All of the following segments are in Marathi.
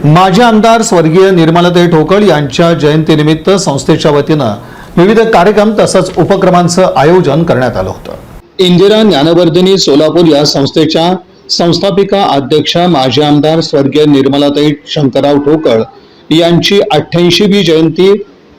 माजी आमदार स्वर्गीय निर्मलाताई ठोकळ यांच्या जयंतीनिमित्त संस्थेच्या वतीनं विविध कार्यक्रम तसंच उपक्रमांचं आयोजन करण्यात आलं होतं। इंदिरा ज्ञानवर्धिनी सोलापूर या संस्थेच्या संस्थापिका अध्यक्षा माजी आमदार स्वर्गीय निर्मलाताई शंकरराव ठोकळ यांची 88वी जयंती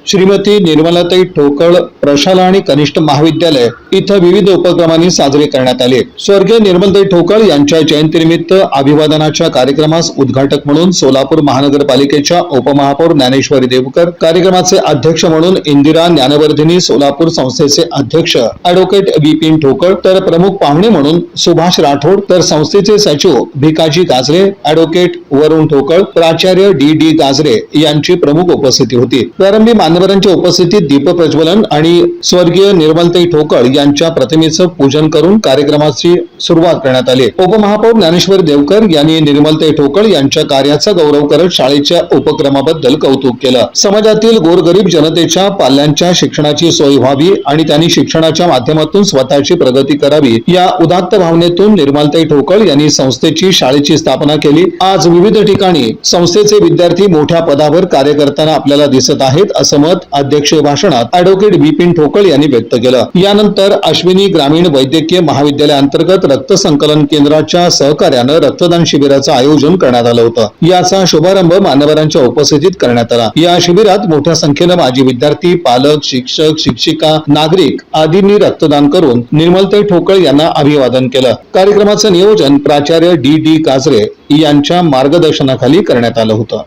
श्रीमती निर्मलाताई ठोकळ प्रशाला आणि कनिष्ठ महाविद्यालय इथं विविध उपक्रमांनी साजरी करण्यात आली। स्वर्गीय निर्मलाताई ठोकळ यांच्या जयंतीनिमित्त अभिवादनाच्या कार्यक्रमास उद्घाटक म्हणून सोलापूर महानगरपालिकेच्या उपमहापौर ज्ञानेश्वरी देवकर, कार्यक्रमाचे अध्यक्ष म्हणून इंदिरा ज्ञानवर्धिनी सोलापूर संस्थेचे अध्यक्ष ॲडव्होकेट विपिन ठोकळ, तर प्रमुख पाहुणे म्हणून सुभाष राठोड, तर संस्थेचे सचिव भिकाजी गाजरे, ॲडव्होकेट वरुण ठोकळ, प्राचार्य डी गाजरे यांची प्रमुख उपस्थिती होती। प्रारंभी मान्यवरांच्या उपस्थितीत दीप प्रज्वलन आणि स्वर्गीय निर्मलाताई ठोकळ यांच्या प्रतिमेचं पूजन करून कार्यक्रमाची सुरुवात करण्यात आली। उपमहापौर ज्ञानेश्वरी देवकर यांनी निर्मलाताई ठोकळ यांच्या कार्याचा गौरव करत शाळेच्या उपक्रमाबद्दल कौतुक केलं। समाजातील गोरगरीब जनतेच्या पाल्यांच्या शिक्षणाची सोय व्हावी आणि त्यांनी शिक्षणाच्या माध्यमातून स्वतःची प्रगती करावी या उदात्त भावनेतून निर्मलाताई ठोकळ यांनी संस्थेची शाळेची स्थापना केली। आज विविध ठिकाणी संस्थेचे विद्यार्थी मोठ्या पदावर कार्य करताना आपल्याला दिसत आहेत असं मत अध्यक्षीय भाषणात ॲडव्होकेट विपिन ठोकळ यांनी व्यक्त केलं। यानंतर अश्विनी ग्रामीण वैद्यकीय महाविद्यालयाअंतर्गत रक्त संकलन केंद्राच्या सहकार्यानं रक्तदान शिबिराचं आयोजन करण्यात आलं होतं। याचा शुभारंभ मान्यवरांच्या उपस्थितीत करण्यात आला। या शिबिरात मोठ्या संख्येनं माजी विद्यार्थी, पालक, शिक्षक, शिक्षिका, नागरिक आदींनी रक्तदान करून निर्मलाताई ठोकळ यांना अभिवादन केलं। कार्यक्रमाचं नियोजन प्राचार्य डी गाजरे यांच्या मार्गदर्शनाखाली करण्यात आलं होतं।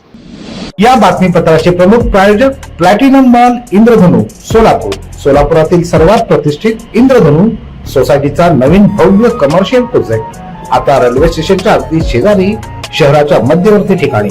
या बातमीपत्राचे प्रमुख प्रायोजक प्लॅटिनम मॉल इंद्रधनु सोलापूर। सोलापुरातील सर्वात प्रतिष्ठित इंद्रधनु सोसायटीचा नवीन भव्य कमर्शियल प्रोजेक्ट आता रेल्वे स्टेशनच्या अगदी शेजारी शहराच्या मध्यवर्ती ठिकाणी।